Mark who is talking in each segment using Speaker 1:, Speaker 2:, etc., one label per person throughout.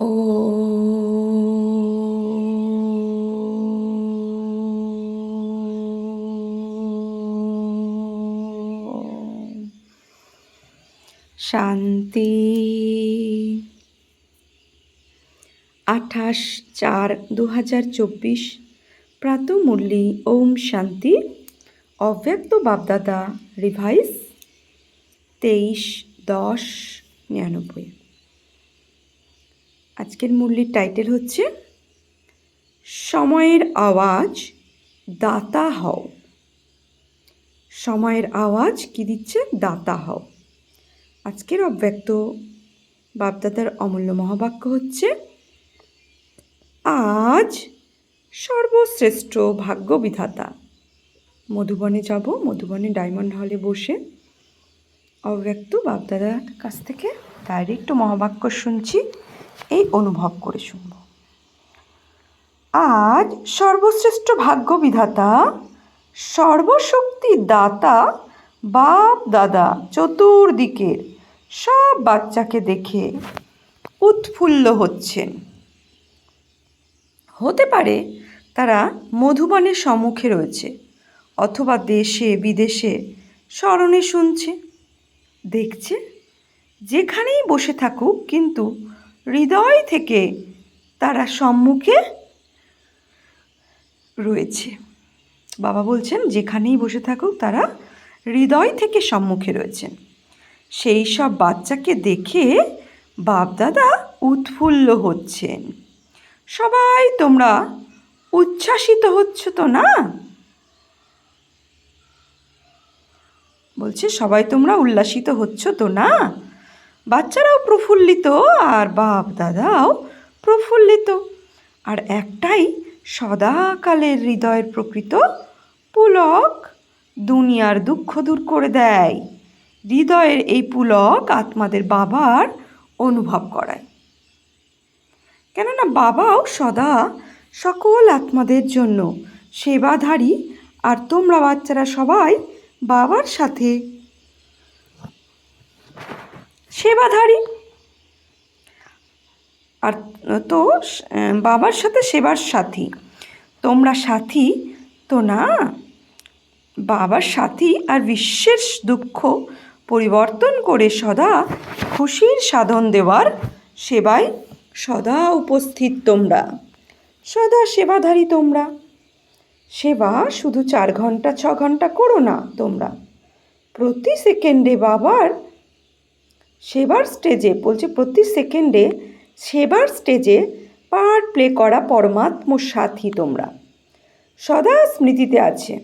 Speaker 1: ও শান্তি। 28/4/2024 প্রাতঃমুরলি। ওম শান্তি। অব্যক্ত বাপদাদা রিভাইস 23/10/99। আজকের মুরলির টাইটেল হচ্ছে সময়ের আওয়াজ দাতা হও। সময়ের আওয়াজ কি দিচ্ছে? দাতা হও। আজকের অব্যক্ত বাপদাদার অমূল্য মহাবাক্য হচ্ছে, আজ সর্বশ্রেষ্ঠ ভাগ্য বিধাতা। মধুবনে যাব, মধুবনে ডায়মন্ড হলে বসে অব্যক্ত বাপদাদার কাছ থেকে ডাইরেক্ট মহাবাক্য শুনছি, এই অনুভব করে শুনব। আজ সর্বশ্রেষ্ঠ ভাগ্য বিধাতা, সর্বশক্তি দাতা বাপ দাদা চতুর্দিকের সব বাচ্চাকে দেখে উৎফুল্ল হচ্ছেন। হতে পারে তারা মধুবনের সম্মুখে রয়েছে, অথবা দেশে বিদেশে স্মরণে শুনছে, দেখছে। যেখানেই বসে থাকুক, কিন্তু হৃদয় থেকে তারা সম্মুখে রয়েছে। বাবা বলছেন, যেখানেই বসে থাকুক তারা হৃদয় থেকে সম্মুখে রয়েছেন। সেই সব বাচ্চাকে দেখে বাপদাদা উৎফুল্ল হচ্ছেন। সবাই তোমরা উচ্ছ্বাসিত হচ্ছ তো না? বলছে, সবাই তোমরা উল্লাসিত হচ্ছ তো না? বাচ্চারাও প্রফুল্লিত আর বাপ দাদাও প্রফুল্লিত। আর একটাই সদাকালের হৃদয়ের প্রকৃত পুলক দুনিয়ার দুঃখ দূর করে দেয়। হৃদয়ের এই পুলক আত্মাদের বাবার অনুভব করায়। কেননা বাবাও সদা সকল আত্মাদের জন্য সেবাধারী, আর তোমরা বাচ্চারা সবাই বাবার সাথে সেবাধারী। আর তো বাবার সাথে সেবার সাথী। তোমরা সাথী তো না? বাবার সাথী আর বিশ্বের দুঃখ পরিবর্তন করে সদা খুশির সাধন দেওয়ার সেবায় সদা উপস্থিত তোমরা, সদা সেবাধারী তোমরা। সেবা শুধু 4 ঘন্টা 6 ঘন্টা করো না তোমরা, প্রতি সেকেন্ডে বাবার সেবার স্টেজে, বলছে প্রতি সেকেন্ডে সেবার স্টেজে পার্ট প্লে করা পরমাত্ম সাথী তোমরা, সদা স্মৃতিতে আছে।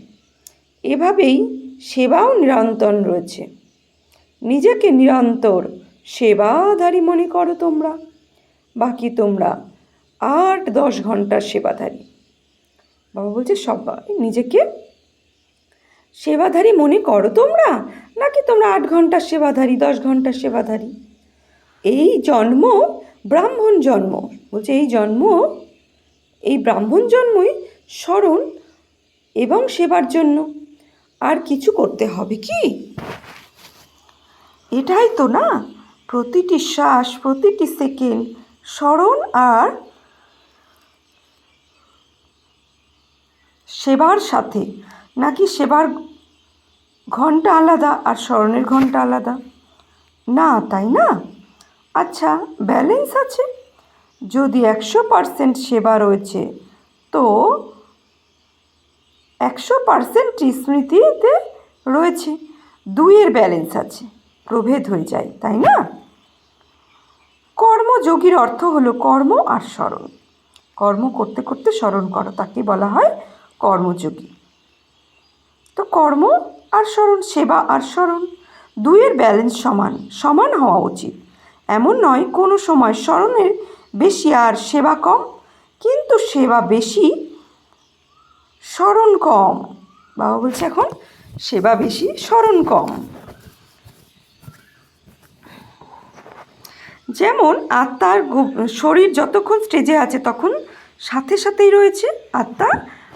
Speaker 1: এভাবেই সেবাও নিরন্তর রয়েছে। নিজেকে নিরন্তর সেবাধারী মনে করো তোমরা। বাকি তোমরা 8-10 ঘন্টার সেবাধারী। বাবা বলছে, সবাই নিজেকে সেবাধারী মনে করো তোমরা, নাকি তোমরা 8 ঘন্টার সেবাধারী, 10 ঘন্টার সেবাধারী? এই জন্ম ব্রাহ্মণ জন্ম। বলছে, এই ব্রাহ্মণ জন্মই স্মরণ এবং সেবার জন্য। আর কিছু করতে হবে কি? এটাই তো না? প্রতিটি শ্বাস, প্রতিটি সেকেন্ড স্মরণ আর সেবার সাথে, নাকি সেবার ঘন্টা আলাদা আর স্মরণের ঘন্টা আলাদা? না, তাই না? আচ্ছা, ব্যালেন্স আছে। যদি 100% সেবা রয়েছে, তো 100% স্মৃতিতে রয়েছে। 2-এর ব্যালেন্স আছে, প্রভেদ হয়ে যায়, তাই না? কর্মযোগীর অর্থ হলো কর্ম আর স্মরণ। কর্ম করতে করতে স্মরণ করো, তাকে বলা হয় কর্মযোগী। তো কর্ম আর স্মরণ, সেবা আর স্মরণ, 2-এর ব্যালেন্স সমান সমান হওয়া উচিত। এমন নয় কোনো সময় স্মরণের বেশি আর সেবা কম, কিন্তু সেবা বেশি স্মরণ কম। বাবা বলছে, এখন সেবা বেশি স্মরণ কম। যেমন আত্মার শরীর যতক্ষণ স্টেজে আছে তখন সাথে সাথেই রয়েছে আত্মা,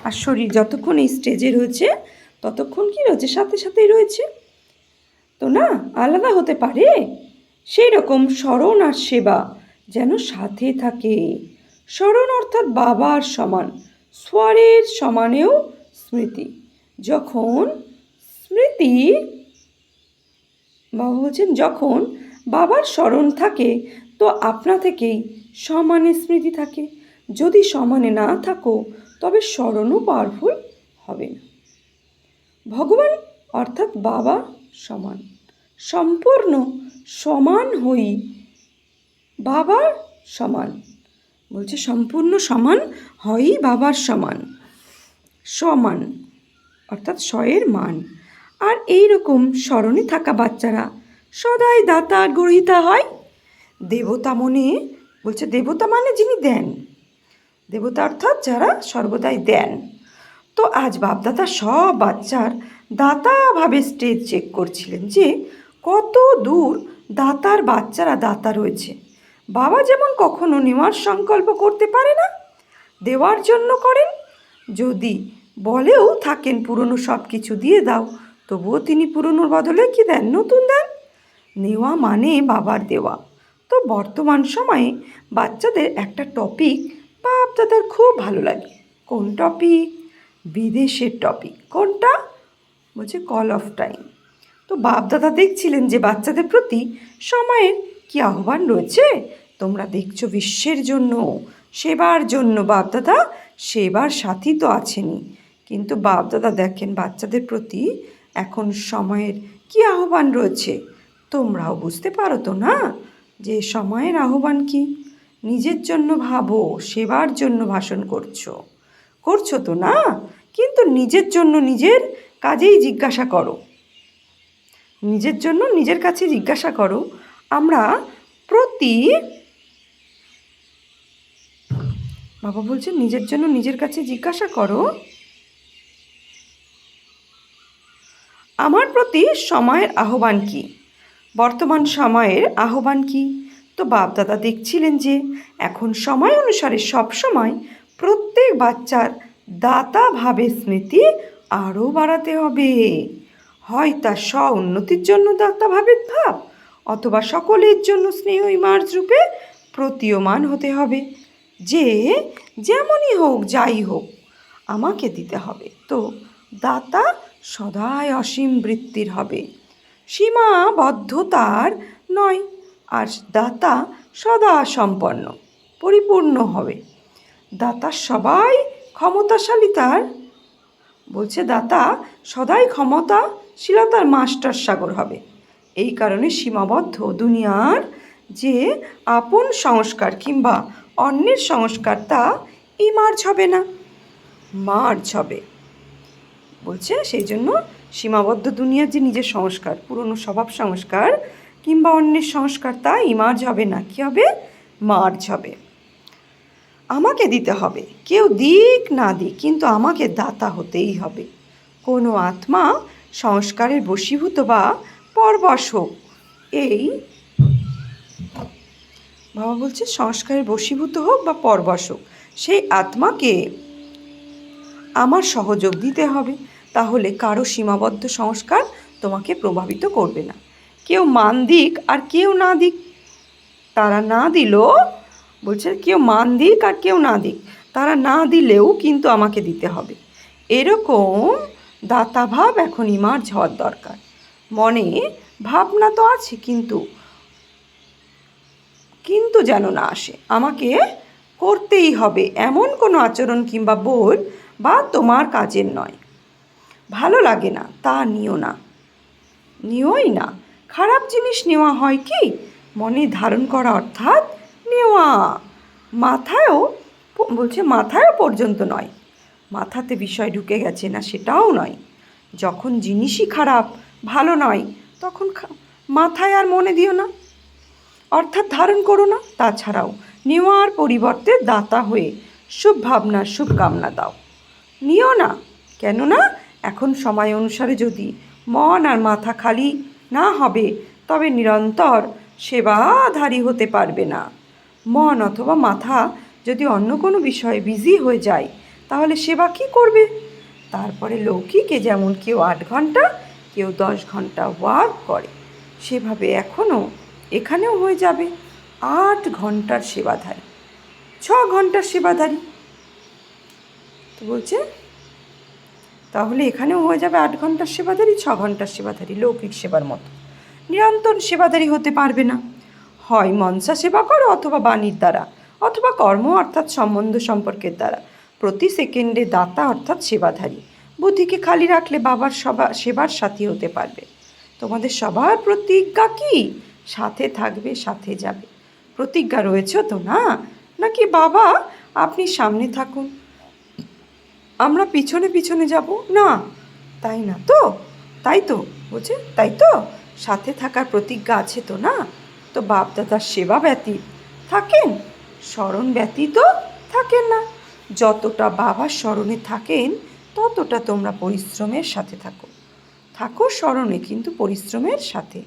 Speaker 1: আর শরীর যতক্ষণ এই স্টেজে রয়েছে ততক্ষণ কি রয়েছে? সাথে সাথেই রয়েছে তো না? আলাদা হতে পারে? সেই রকম স্মরণ আর সেবা যেন সাথে থাকে। স্মরণ অর্থাৎ বাবার সমান, স্বরের সমানেও স্মৃতি। যখন স্মৃতি, বাবা বলছেন, যখন বাবার স্মরণ থাকে তো আপনা থেকেই সমানে স্মৃতি থাকে। যদি সমানে না থাকো তবে স্মরণও পাওয়ারফুল হবে না। ভগবান অর্থাৎ বাবা সমান, সম্পূর্ণ সমান হই বাবার সমান। বলছে সম্পূর্ণ সমান হয়ই বাবার সমান। সমান অর্থাৎ স্বয়ের মান। আর এই রকম স্মরণে থাকা বাচ্চারা সদাই দাতার গ্রহীতা হয়। দেবতা মনে, বলছে দেবতা মানে যিনি দেন, দেবতা অর্থাৎ যারা সর্বদাই দেন। তো আজ বাপদাদা সব বাচ্চার দাতাভাবে স্টেজ চেক করছিলেন যে কত দূর দাতার বাচ্চারা দাতা রয়েছে। বাবা যেমন কখনো নেওয়ার সংকল্প করতে পারে না, দেওয়ার জন্য করেন। যদি বলেও থাকেন পুরনো সব কিছু দিয়ে দাও, তবুও তিনি পুরনোর বদলে কি দেন? নতুন দেন। নেওয়া মানে বাবার দেওয়া। তো বর্তমান সময়ে বাচ্চাদের একটা টপিক বাপদাদার খুব ভালো লাগে। কোন টপিক? বিদেশের টপিক। কোনটা? বলছে কল অফ টাইম। তো বাপদাদা দেখছিলেন যে বাচ্চাদের প্রতি সময়ের কি আহ্বান রয়েছে। তোমরা দেখছো বিশ্বের জন্য, সেবার জন্য বাপদাদা সেবার সাথী তো আছেনই, কিন্তু বাপদাদা দেখেন বাচ্চাদের প্রতি এখন সময়ের কি আহ্বান রয়েছে। তোমরাও বুঝতে পারো তো না যে সময়ের আহ্বান কি? নিজের জন্য ভাবো, সেবার জন্য ভাষণ করছো তো না, কিন্তু নিজের জন্য নিজের কাজেই জিজ্ঞাসা করো, নিজের জন্য নিজের কাছে জিজ্ঞাসা করো। আমরা বাবা বলছে নিজের জন্য নিজের কাছে জিজ্ঞাসা করো, আমার প্রতি সময়ের আহ্বান কি, বর্তমান সময়ের আহ্বান কি। তো বাপদাদা দেখছিলেন যে এখন সময় অনুসারে সব সময় প্রত্যেক বাচ্চার দাতা ভাবে স্মৃতি আরও বাড়াতে হবে। হয় তার স্ব উন্নতির জন্য দাতা ভাবের ভাব, অথবা সকলের জন্য স্নেহ ইমার্জ রূপে প্রতীয়মান হতে হবে যে যেমনই হোক যাই হোক আমাকে দিতে হবে। তো দাতা সদাই অসীম বৃত্তির হবে, সীমাবদ্ধতার নয়। আর দাতা সদা সম্পন্ন পরিপূর্ণ হবে। দাতা সবাই ক্ষমতাশালিতার, বলছে দাতা সদাই ক্ষমতাশীলতার মাস্টার সাগর হবে। এই কারণে সীমাবদ্ধ দুনিয়ার যে আপন সংস্কার কিংবা অন্যের সংস্কার তা ইমার্জ হবে না, মার্জ হবে। বলছে সেই জন্য সীমাবদ্ধ দুনিয়ার যে নিজের সংস্কার, পুরনো স্বভাব সংস্কার কিংবা অন্যের সংস্কার তা ইমার্জ হবে না, কী হবে? মার্জ হবে। আমাকে দিতে হবে, কেউ দিক না দিক, কিন্তু আমাকে দাতা হতেই হবে। কোনো আত্মা সংস্কারের বশীভূত বা পরবশ হোক, এই বাবা বলছে সংস্কারের বশীভূত হোক বা পরবশ হোক, সেই আত্মাকে আমার সহযোগ দিতে হবে। তাহলে কারো সীমাবদ্ধ সংস্কার তোমাকে প্রভাবিত করবে না। কেউ মান দিক আর কেউ না দিক, তারা না দিলেও, বলছে কেউ মান দিক আর কেউ না দিক, তারা না দিলেও কিন্তু আমাকে দিতে হবে। এরকম দাতাভাব এখন ইমার্জ হওয়ার দরকার। মনে ভাবনা তো আছে, কিন্তু যেন না আসে, আমাকে করতেই হবে এমন কোনো আচরণ কিংবা বোধ বা তোমার কাজের নয়। ভালো লাগে না তা নিওই না। খারাপ জিনিস নেওয়া হয় কি? মনে ধারণ করা অর্থাৎ নেওয়া। মাথায়ও পর্যন্ত নয়, মাথাতে বিষয় ঢুকে গেছে না সেটাও নয়। যখন জিনিসই খারাপ ভালো নয় তখন মাথায় আর মনে দিও না, অর্থাৎ ধারণ করো না। তাছাড়াও নেওয়ার পরিবর্তে দাতা হয়ে শুভ ভাবনার শুভকামনা দাও, নিও না। কেননা এখন সময় অনুসারে যদি মন আর মাথা খালি না হবে তবে নিরন্তর সেবাধারী হতে পারবে না। মন অথবা মাথা যদি অন্য কোনো বিষয়ে বিজি হয়ে যায় তাহলে সেবা কী করবে? তারপরে লৌকিকে যেমন কেউ 8 ঘন্টা কেউ 10 ঘন্টা ওয়ার্ক করে, সেভাবে এখানেও হয়ে যাবে। 8 ঘন্টার সেবাধারী, 6 ঘন্টার সেবাধারী। তো বলছে তাহলে এখানেও হয়ে যাবে 8 ঘন্টার সেবাধারী, 6 ঘন্টার সেবাধারী, লৌকিক সেবার মতো। নিরন্তর সেবাধারী হতে পারবে না, হয় মনসা সেবা করো অথবা বাণীর দ্বারা, অথবা কর্ম অর্থাৎ সম্বন্ধ সম্পর্কের দ্বারা। প্রতি সেকেন্ডে দাতা অর্থাৎ সেবাধারী। বুদ্ধিকে খালি রাখলে বাবার সেবার সাথী হতে পারবে। তোমাদের সবার প্রতিজ্ঞা কি? সাথে থাকবে, সাথে যাবে। প্রতিজ্ঞা রয়েছে তো না? নাকি বাবা আপনি সামনে থাকুন, আমরা পিছনে পিছনে যাব না? তাই না তো? তাই তো বলছে, তাই তো সাথে থাকার প্রতিজ্ঞা আছে তো না? তো বাপ দাদার সেবা ব্যতীত থাকেন, স্মরণ ব্যতীত থাকেন না। যতটা বাবার স্মরণে থাকেন ততটা তোমরা পরিশ্রমের সাথে থাকো। থাকো স্মরণে, কিন্তু পরিশ্রমের সাথে,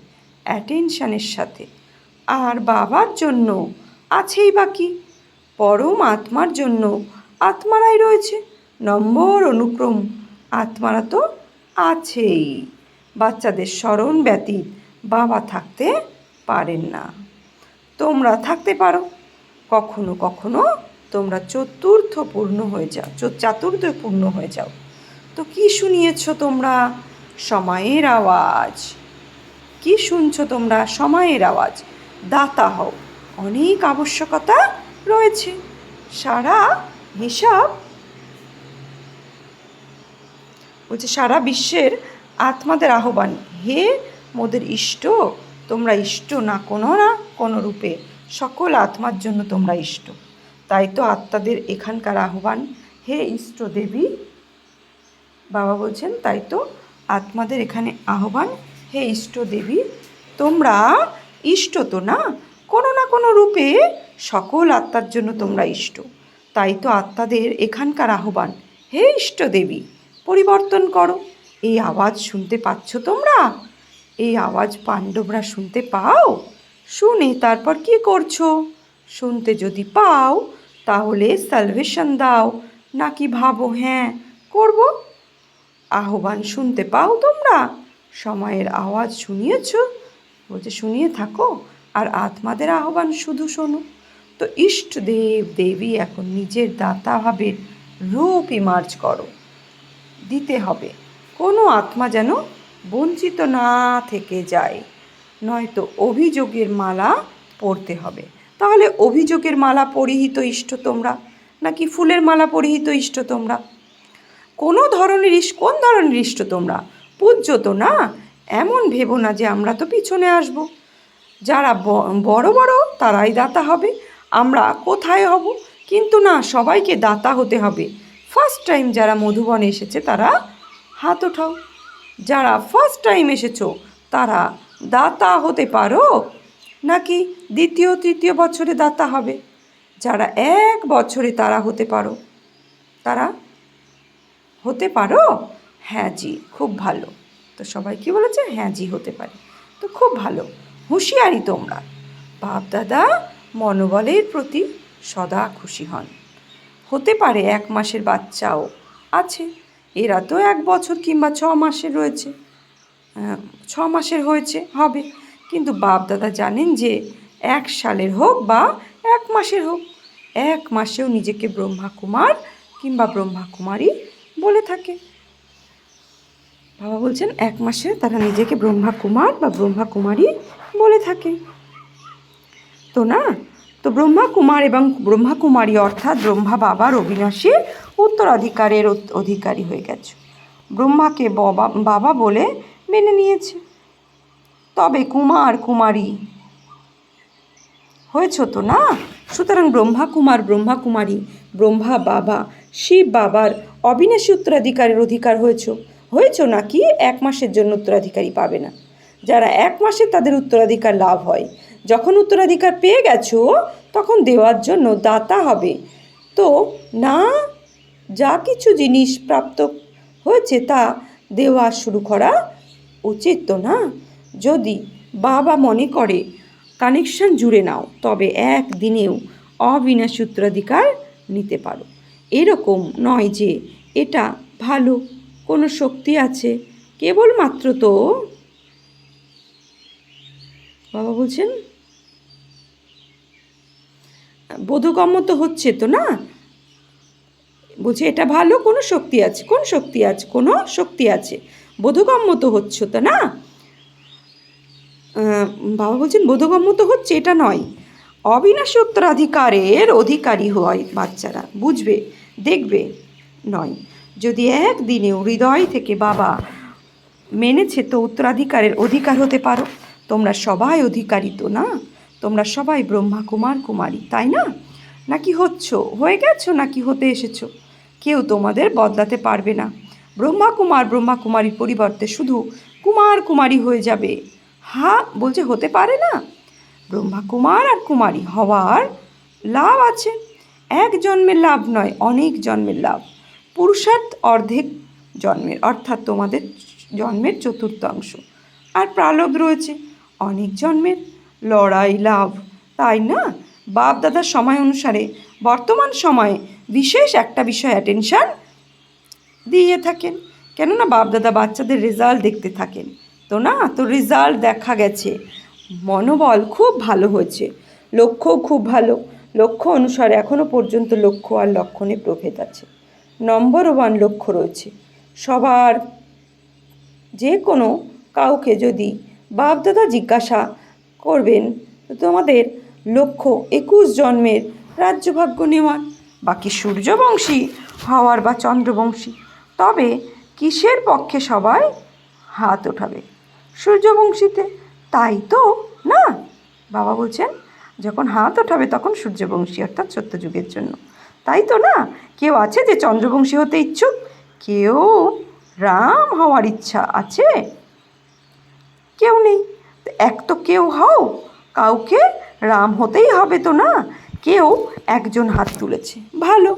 Speaker 1: অ্যাটেনশানের সাথে। আর বাবার জন্য আছেই বাকি, পরম আত্মার জন্য আত্মারাই রয়েছে। নম্বর অনুক্রম আত্মারা তো আছেই। বাচ্চাদের স্মরণ ব্যতীত বাবা থাকতে পারেন না। তোমরা থাকতে পারো, কখনো কখনো তোমরা চতুর্থ পূর্ণ হয়ে যাও। তো কি শুনিয়েছ তোমরা? সময়ের আওয়াজ। কি শুনছো তোমরা? সময়ের আওয়াজ। দাতা হও, অনেক আবশ্যকতা রয়েছে। সারা হিসাব বলছে সারা বিশ্বের আত্মাদের আহ্বান, হে মোদের ইষ্ট, তোমরা ইষ্ট না কোনো রূপে, সকল আত্মার জন্য তোমরা ইষ্ট। তাই তো আত্মাদের এখানকার আহ্বান, হে ইষ্ট দেবী। বাবা বলছেন তাই তো আত্মাদের এখানে আহ্বান, হে ইষ্ট দেবী, তোমরা ইষ্ট তো না কোনো রূপে, সকল আত্মার জন্য তোমরা ইষ্ট। তাই তো আত্মাদের এখানকার আহ্বান, হে ইষ্ট দেবী, পরিবর্তন করো। এই আওয়াজ শুনতে পাচ্ছ তোমরা? এই আওয়াজ পাণ্ডবরা শুনতে পাও? শুনে তারপর কি করছো? শুনতে যদি পাও তাহলে সালভেশন দাও, নাকি ভাবো হ্যাঁ করব? আহ্বান শুনতে পাও তোমরা? সময়ের আওয়াজ শুনিয়েছ? বলছে শুনিয়ে থাকো, আর আত্মাদের আহ্বান শুধু শোনো। তো ইষ্ট দেব দেবী এখন নিজের দাতা ভাবের রূপ ইমার্জ করো, দিতে হবে। কোনো আত্মা যেন বঞ্চিত না থেকে যায়, নয়তো অভিযোগের মালা পরতে হবে। তাহলে অভিযোগের মালা পরিহিত ইষ্ট তোমরা, নাকি ফুলের মালা পরিহিত ইষ্ট তোমরা? কোন ধরনের ইষ্ট তোমরা? পূজ্য তো না? এমন ভেবো না যে আমরা তো পিছনে আসব। যারা বড় বড় তারাই দাতা হবে, আমরা কোথায় হব? কিন্তু না, সবাইকে দাতা হতে হবে। ফার্স্ট টাইম যারা মধুবনে এসেছে তারা হাত ওঠাও। যারা ফার্স্ট টাইম এসেছো তারা দাতা হতে পারো, নাকি দ্বিতীয় তৃতীয় বছরে দাতা হবে? যারা 1 বছরে তারা হতে পারো, তারা হতে পারো? হ্যাঁ জি, খুব ভালো। তো সবাই কি বলেছে? হ্যাঁ জি হতে পারে। তো খুব ভালো, হুঁশিয়ারি তোমরা। বাপ দাদা মনোবলের প্রতি সদা খুশি হন। হতে পারে 1 মাসের বাচ্চাও আছে, এরা তো 1 বছর কিংবা 6 মাসের রয়েছে, 6 মাসের হয়েছে হবে। কিন্তু বাপ দাদা জানেন যে 1 সালের হোক বা 1 মাসের হোক, 1 মাসেও নিজেকে ব্রহ্মাকুমার কিংবা ব্রহ্মাকুমারী বলে থাকে। বাবা বলছেন 1 মাসে তারা নিজেকে ব্রহ্মাকুমার বা ব্রহ্মাকুমারী বলে থাকে। তো না, তো ব্রহ্মাকুমার এবং ব্রহ্মাকুমারী অর্থাৎ ব্রহ্মা বাবার অবিনাশী উত্তরাধিকারের অধিকারী হয়ে গেছে। ব্রহ্মাকে বাবা বলে মেনে নিয়েছে। তবে কুমার কুমারী হয়েছ তো না? সুতরাং ব্রহ্মাকুমার ব্রহ্মাকুমারী, ব্রহ্মা বাবা শিব বাবার অবিনাশী উত্তরাধিকারের অধিকার হয়েছ নাকি 1 মাসের জন্য উত্তরাধিকারী পাবে না? যারা 1 মাসে তাদের উত্তরাধিকার লাভ হয়। যখন উত্তরাধিকার পেয়ে গেছো তখন দেওয়ার জন্য দাতা হবে। তো না, যা কিছু জিনিস প্রাপ্ত হয়েছে তা দেওয়া শুরু করা উচিত তো না? যদি বাবা মনে করে কানেকশন জুড়ে নাও, তবে 1 দিনেও অবিনাশী উত্তরাধিকার নিতে পারো। এরকম নয় যে এটা ভালো কোনো শক্তি আছে, কেবলমাত্র তো বাবা বলছেন বোধগম্য তো হচ্ছে তো না? বলছে এটা ভালো, কোনো শক্তি আছে, কোন শক্তি আছে, কোনো শক্তি আছে, বোধগম্য তো হচ্ছে তো না? বাবা বলছেন বোধগম্য তো হচ্ছে, এটা নয়। অবিনাশী উত্তরাধিকারের অধিকারী হয় বাচ্চারা, বুঝবে, দেখবে নয়। যদি একদিনেও হৃদয় থেকে বাবা মেনেছে তো উত্তরাধিকারের অধিকার হতে পারো। তোমরা সবাই অধিকারী তো না? তোমরা সবাই ব্রহ্মা কুমার কুমারী, তাই না? নাকি হয়ে গেছো, নাকি হতে এসেছো? কেউ তোমাদের বদলাতে পারবে না। ব্রহ্মা কুমার ব্রহ্মা কুমারীর পরিবর্তে শুধু কুমার কুমারী হয়ে যাবে। বলছে হতে পারে না। ব্রহ্মা কুমার আর কুমারী হওয়ার লাভ আছে। এক জন্মের লাভ নয়, অনেক জন্মের লাভ। পুরুষার্থ অর্ধেক জন্মের, অর্থাৎ তোমাদের জন্মের চতুর্থাংশ। আর প্রারব্ধ রয়েছে অনেক জন্মের লড়াই লাভ, তাই না? বাপ দাদার সময় অনুসারে বর্তমান সময়ে বিশেষ একটা বিষয় অ্যাটেনশান দিয়ে থাকেন, কেননা বাপ দাদা বাচ্চাদের রেজাল্ট দেখতে থাকেন তো না? তো রেজাল্ট দেখা গেছে, মনোবল খুব ভালো হয়েছে, লক্ষ্যও খুব ভালো। লক্ষ্য অনুসারে এখনও পর্যন্ত লক্ষ্য আর লক্ষণে প্রভেদ আছে। নম্বর ওয়ান লক্ষ্য রয়েছে সবার। যে কোনো কাউকে যদি বাপদাদা জিজ্ঞাসা করবেন তো তোমাদের লক্ষ্য 21 জন্মের রাজ্যভাগ্য নেওয়ার, বাকি সূর্যবংশী হওয়ার বা চন্দ্রবংশী। তবে কিসের পক্ষে সবাই হাত ওঠাবে? সূর্যবংশীতে, তাই তো না? বাবা বলছেন যখন হাত ওঠাবে তখন সূর্যবংশী, অর্থাৎ সত্যযুগের জন্য, তাই তো না? কেউ আছে যে চন্দ্রবংশী হতে ইচ্ছুক? কেউ রাম হওয়ার ইচ্ছা আছে? কেউ নেই। এক তো কেউ হও, কাউকে রাম হতেই হবে তো না? কেউ একজন হাত তুলেছে, ভালো,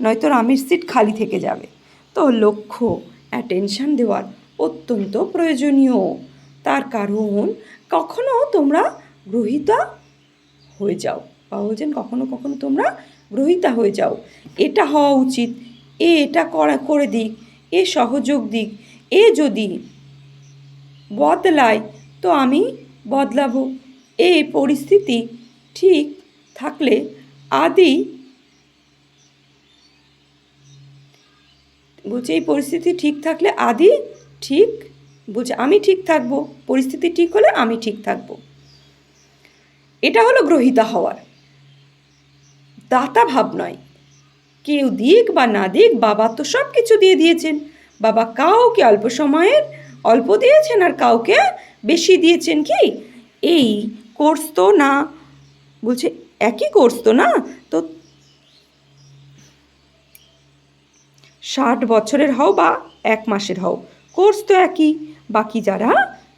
Speaker 1: নয়তো রামের সিট খালি থেকে যাবে। তো লক্ষ্য অ্যাটেনশান দেওয়ার অত্যন্ত প্রয়োজনীয়। তার কারণ কখনো তোমরা গ্রহিতা হয়ে যাও, বা বলছেন কখনো কখনো তোমরা গ্রহিতা হয়ে যাও। এটা হওয়া উচিত, এটা করে দিক, এ সহযোগ দিক, এ যদি বদলায় তো আমি বদলাবো। এই পরিস্থিতি ঠিক থাকলে এই পরিস্থিতি ঠিক থাকলে ঠিক, বলছে আমি ঠিক থাকবো, পরিস্থিতি ঠিক হলে আমি ঠিক থাকবো। এটা হলো গ্রহিতা হওয়ার। দাতা ভাব নয়। কেউ দিক বা না দিক, বাবা তো সব কিছু দিয়ে দিয়েছেন। বাবা কাউকে অল্প দিয়েছেন আর কাউকে বেশি দিয়েছেন। কি এই কোর্স তো না, বলছে একই কোর্স তো না? তো 60 বছরের হও বা 1 মাসের হও, কোর্স তো একই। বাকি যারা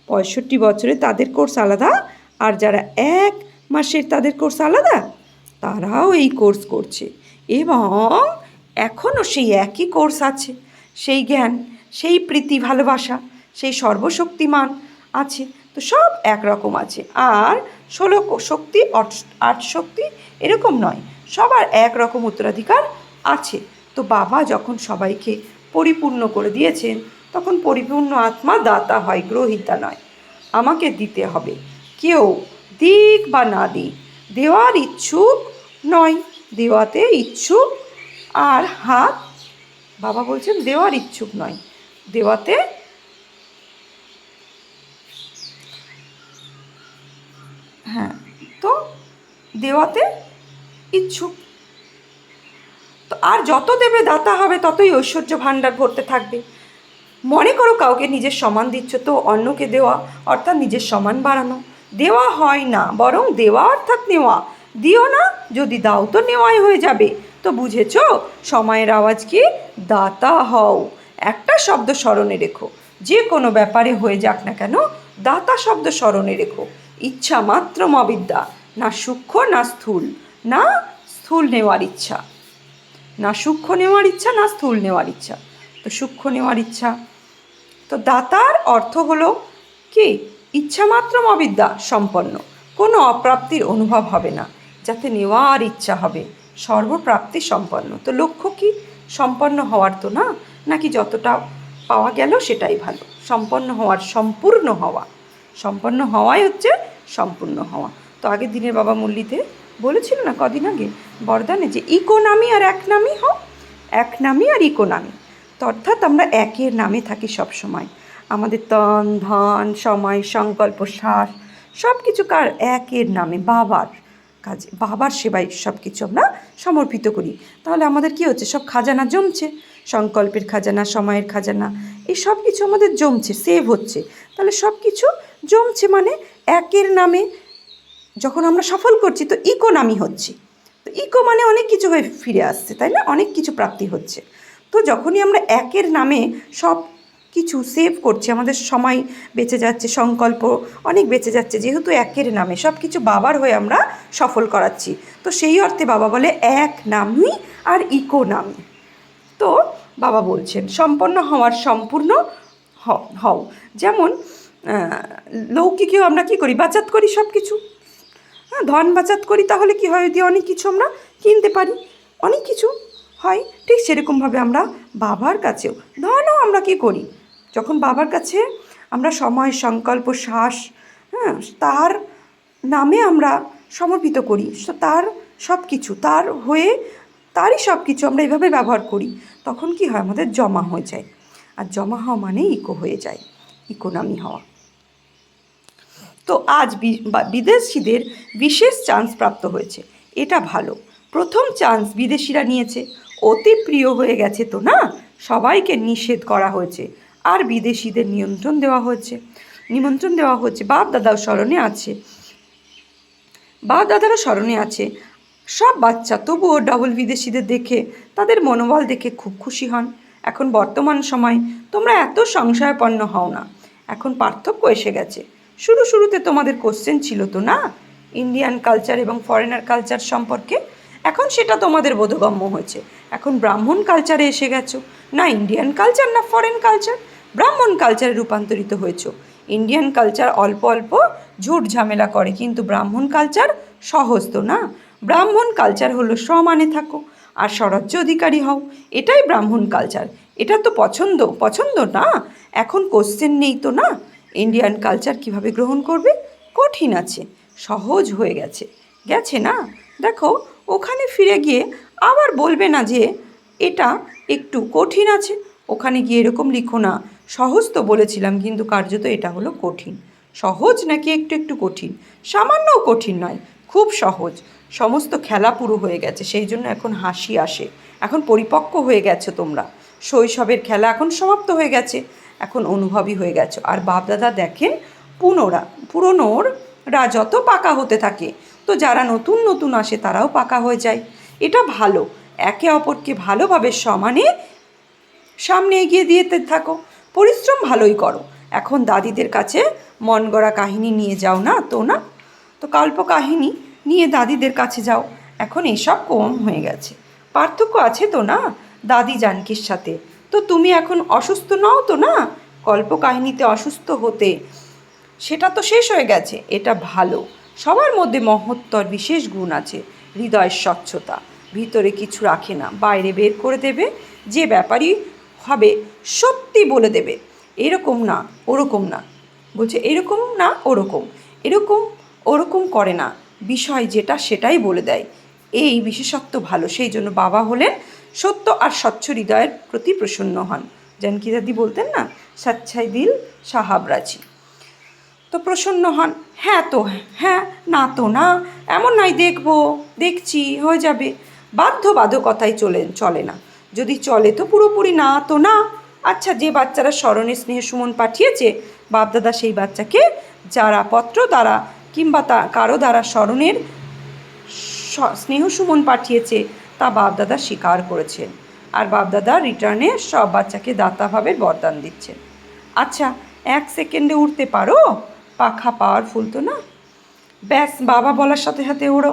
Speaker 1: 65 বছরের তাদের কোর্স আলাদা, আর যারা 1 মাসের তাদের কোর্স আলাদা। তারাও এই কোর্স করছে এবং এখনও সেই একই কোর্স আছে। সেই জ্ঞান, সেই প্রীতি, ভালোবাসা, সেই সর্বশক্তিমান আছে। তো সব একরকম আছে। আর 16 শক্তি 8 শক্তি এরকম নয়, সবার একরকম উত্তরাধিকার আছে। তো বাবা যখন সবাইকে পরিপূর্ণ করে দিয়েছেন তখন পরিপূর্ণ আত্মা দাতা হয়, গ্রহিতা নয়। আমাকে দিতে হবে, কেউ দিক বা না দিক, দেওয়ার ইচ্ছুক নয়, দেওয়াতে ইচ্ছুক। আর হাত, বাবা বলছেন দেওয়ার ইচ্ছুক নয়, দেওয়াতে তো দেওয়াতে ইচ্ছুক। তো আর যত দেবে দাতা হবে ততই ঐশ্বর্য ভাণ্ডার ভরতে থাকবে। মনে করো কাউকে নিজের সমান দিচ্ছ, তো অন্যকে দেওয়া অর্থাৎ নিজের সমান বাড়ানো। দেওয়া হয় না, বরং দেওয়া অর্থাৎ নেওয়া। দিও না, যদি দাও তো নেওয়াই হয়ে যাবে। তো বুঝেছ সময়ের আওয়াজ কি? দাতা হও। একটা শব্দ স্মরণে রেখো, যে কোনো ব্যাপারে হয়ে যাক না কেন, দাতা শব্দ স্মরণে রেখো। ইচ্ছা মাত্র অবিদ্যা, না সূক্ষ্ম না স্থূল, না স্থূল নেওয়ার ইচ্ছা, না সূক্ষ্ম নেওয়ার ইচ্ছা, না স্থূল নেওয়ার ইচ্ছা। তো সূক্ষ্ম নেওয়ার ইচ্ছা। তো দাতার অর্থ হলো কি? ইচ্ছামাত্র অবিদ্যা সম্পন্ন, কোনো অপ্রাপ্তির অনুভব হবে না, যাতে নেওয়ার ইচ্ছা হবে, সর্বপ্রাপ্তি সম্পন্ন। তো লক্ষ্য কি? সম্পন্ন হওয়ার তো না, নাকি যতটা পাওয়া গেল সেটাই ভালো। সম্পন্ন হওয়ার, সম্পূর্ণ হওয়া, সম্পন্ন হওয়াই হচ্ছে সম্পূর্ণ হওয়া। তো আগের দিনের বাবা মুরলিতে বলেছিল না কদিন আগে বরদানে যে ইকোনমি আর এক নামই হও, এক নামই আর ইকোনমি। তো অর্থাৎ আমরা একের নামে থাকি সব সময়। আমাদের তন ধন সময় সংকল্প শ্বাস সব কিছু কার? একের নামে, বাবার কাজে, বাবার সেবায় সব কিছু আমরা সমর্পিত করি। তাহলে আমাদের কি হচ্ছে? সব খাজানা জমছে, সংকল্পের খাজানা, সময়ের খাজানা, এই সব কিছু আমাদের জমছে, সেভ হচ্ছে। তাহলে সব কিছু জমছে মানে একের নামে যখন আমরা সফল করছি তো ইকোনমি হচ্ছে। তো ইকো মানে অনেক কিছু হয়ে ফিরে আসছে, তাই না? অনেক কিছু প্রাপ্তি হচ্ছে। তো যখনই আমরা একের নামে সব কিছু সেভ করছি, আমাদের সময় বেঁচে যাচ্ছে, সংকল্প অনেক বেঁচে যাচ্ছে, যেহেতু একের নামে সব কিছু বাবার হয়ে আমরা সফল করাচ্ছি। তো সেই অর্থে বাবা বলে এক নামই আর ইকোনমি। তো বাবা বলছেন সম্পন্ন হওয়ার সম্পূর্ণ হও। যেমন লৌকিকেও আমরা কী করি? বাচাত করি সব কিছু, হ্যাঁ, ধন বাচাত করি, তাহলে কি হয়? দিয়ে অনেক কিছু আমরা কিনতে পারি, অনেক কিছু হয়। ঠিক সেরকমভাবে আমরা বাবার কাছেও ধনও আমরা কী করি? যখন বাবার কাছে আমরা সময় সংকল্প শ্বাস, হ্যাঁ, তার নামে আমরা সমর্পিত করি, তার সব কিছু তার হয়ে, তারই সব কিছু আমরা এভাবে ব্যবহার করি, তখন কি হয়? আমাদের জমা হয়ে যায়। আর জমা হওয়া মানে ইকো হয়ে যায়, ইকোনমি হওয়া। তো আজ বিদেশিদের বিশেষ চান্স প্রাপ্ত হয়েছে, এটা ভালো। প্রথম চান্স বিদেশিরা নিয়েছে, অতি প্রিয় হয়ে গেছে তো না, সবাইকে নিষেধ করা হয়েছে আর বিদেশিদের নিমন্ত্রণ দেওয়া হচ্ছে। বাপ দাদাও স্মরণে আছে, বাপ দাদারও স্মরণে আছে সব বাচ্চা। তবুও ডবল বিদেশিদের দেখে, তাদের মনোবল দেখে খুব খুশি হন। এখন বর্তমান সময় তোমরা এত সংশয়াপন্ন হও না, এখন পার্থক্য এসে গেছে। শুরুতে তোমাদের কোশ্চেন ছিল তো না ইন্ডিয়ান কালচার এবং ফরেনার কালচার সম্পর্কে, এখন সেটা তোমাদের বোধগম্য হয়েছে। এখন ব্রাহ্মণ কালচারে এসে গেছো, না ইন্ডিয়ান কালচার না ফরেন কালচার, ব্রাহ্মণ কালচারে রূপান্তরিত হয়েছো। ইন্ডিয়ান কালচার অল্প অল্প ঝুট ঝামেলা করে, কিন্তু ব্রাহ্মণ কালচার সহজ তো না। ব্রাহ্মণ কালচার হলো সমানে থাকো আর স্বরাজ্য অধিকারী হও, এটাই ব্রাহ্মণ কালচার। এটা তো পছন্দ না, এখন কোশ্চেন নেই তো না। ইন্ডিয়ান কালচার কিভাবে গ্রহণ করবে? কঠিন আছে, সহজ হয়ে গেছে না। দেখো ওখানে ফিরে গিয়ে আবার বলবে না যে এটা একটু কঠিন আছে, ওখানে গিয়ে এরকম লিখো না সহজ তো বলেছিলাম, কিন্তু কার্যত এটা হলো কঠিন। সহজ নাকি একটু কঠিন? সামান্যও কঠিন নয়, খুব সহজ। সমস্ত খেলা পুরো হয়ে গেছে, সেই জন্য এখন হাসি আসে। এখন পরিপক্ক হয়ে গেছো তোমরা, শৈশবের খেলা এখন সমাপ্ত হয়ে গেছে, এখন অনুভবী হয়ে গেছো। আর বাপদাদা দেখেন পুরনোরা যত পাকা হতে থাকে, তো যারা নতুন আসে তারাও পাকা হয়ে যায়। এটা ভালো, একে অপরকে ভালোভাবে সমানে সামনে এগিয়ে দিতে থাকো, পরিশ্রম ভালোই করো। এখন দাদিদের কাছে মন গড়া কাহিনী নিয়ে যাও না তো না, তো কল্প কাহিনী নিয়ে দাদিদের কাছে যাও। এখন এসব কম হয়ে গেছে, পার্থক্য আছে তো না দাদি জানকীর সাথে। তো তুমি এখন অসুস্থ নও তো না, কল্প কাহিনীতে অসুস্থ হতে, সেটা তো শেষ হয়ে গেছে। এটা ভালো, সবার মধ্যে মহত্তর বিশেষ গুণ আছে। হৃদয়ের স্বচ্ছতা, ভিতরে কিছু রাখে না, বাইরে বের করে দেবে। যে ব্যাপারই হবে সত্যি বলে দেবে, এরকম না ওরকম না, বলছে এরকম না ওরকম করে না, বিষয় যেটা সেটাই বলে দেয়। এই বিশেষত্ব ভালো, সেই জন্য বাবা হলেন সত্য আর স্বচ্ছ হৃদয়ের প্রতি প্রসন্ন হন। জানকী দাদি বলতেন না, সচ্ছাই দিল সাহাব রাজি। তো প্রসন্ন হন। হ্যাঁ তো হ্যাঁ, না তো না, এমন নাই দেখছি হয়ে যাবে। বাধ্যবাধকতাই চলে না, যদি চলে তো পুরোপুরি না তো না। আচ্ছা, যে বাচ্চারা স্মরণে স্নেহ সুমন পাঠিয়েছে, বাপদাদা সেই বাচ্চাকে যারা পত্র দ্বারা কিংবা কারো দ্বারা স্মরণের স্নেহ সুমন পাঠিয়েছে, তা বাপদাদা স্বীকার করেছেন। আর বাপদাদা রিটার্নে সব বাচ্চাকে দাতাভাবে বরদান দিচ্ছেন। আচ্ছা, 1 সেকেন্ডে উঠতে পারো? পাখা পাওয়ারফুল তো না? ব্যাস, বাবা বলার সাথে সাথে ওড়ো।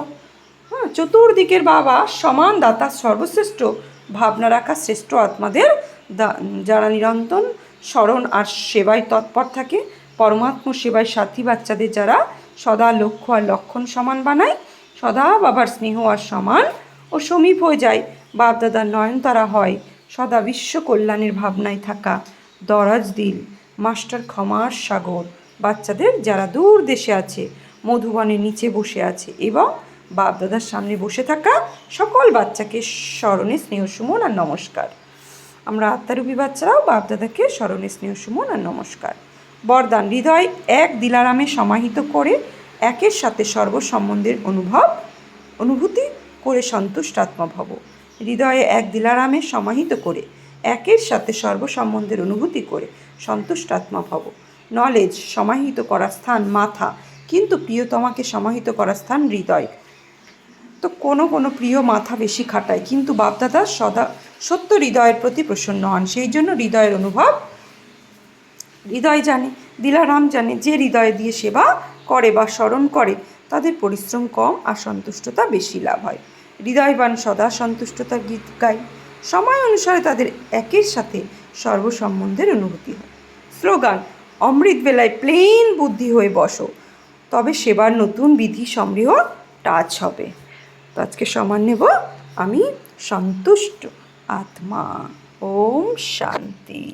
Speaker 1: হ্যাঁ, চতুর্দিকের বাবা সমান দাতা, সর্বশ্রেষ্ঠ ভাবনা রাখা শ্রেষ্ঠ আত্মাদের যারা নিরন্তর স্মরণ আর সেবায় তৎপর থাকে, পরমাত্ম সেবায় সাথী বাচ্চাদের যারা সদা লক্ষ্য আর লক্ষণ সমান বানায়, সদা বাবার স্নেহ আর সমান ও সমীপ হয়ে যায়, বাপদাদার নয়নতারা হয়, সদা বিশ্ব কল্যাণের ভাবনায় থাকা দরাজ দিল মাস্টার ক্ষমার সাগর বাচ্চাদের যারা দূর দেশে আছে, মধুবনের নিচে বসে আছে এবং বাপ দাদার সামনে বসে থাকা সকল বাচ্চাকে স্মরণে স্নেহ সুমন আর নমস্কার। আমরা আত্মারূপী বাচ্চারাও বাপ দাদাকে স্মরণে স্নেহ সুমন আর নমস্কার। বরদান: হৃদয় এক দিলারামে সমাহিত করে একের সাথে সর্বসম্বন্ধের অনুভূতি করে সন্তুষ্ট আত্মা ভব। হৃদয়ে এক দিলারামে সমাহিত করে একের সাথে সর্বসম্বন্ধের অনুভূতি করে সন্তুষ্ট আত্মা ভব। নলেজ সমাহিত করার স্থান মাথা, কিন্তু প্রিয়তমাকে সমাহিত করার স্থান হৃদয়। তো কোনো প্রিয় মাথা বেশি খাটায়, কিন্তু বাপদাদা সদা সত্য হৃদয়ের প্রতি প্রসন্ন হন। সেই জন্য হৃদয়ের অনুভব হৃদয় জানে, দিলারাম জানে। যে হৃদয় দিয়ে সেবা করে বা স্মরণ করে তাদের পরিশ্রম কম আর সন্তুষ্টতা বেশি লাভ হয়। হৃদয়বান সদা সন্তুষ্টতার গীত গায়। সময় অনুসারে তাদের একের সাথে সর্বসম্বন্ধের অনুভূতি হয়। স্লোগান: অমৃত বেলায় প্লেন বুদ্ধি হয়ে বসো, তবে সেবার নতুন বিধি সমৃহ টাচ হবে। তো আজকে সমান নেব আমি সন্তুষ্ট আত্মা। ওম শান্তি।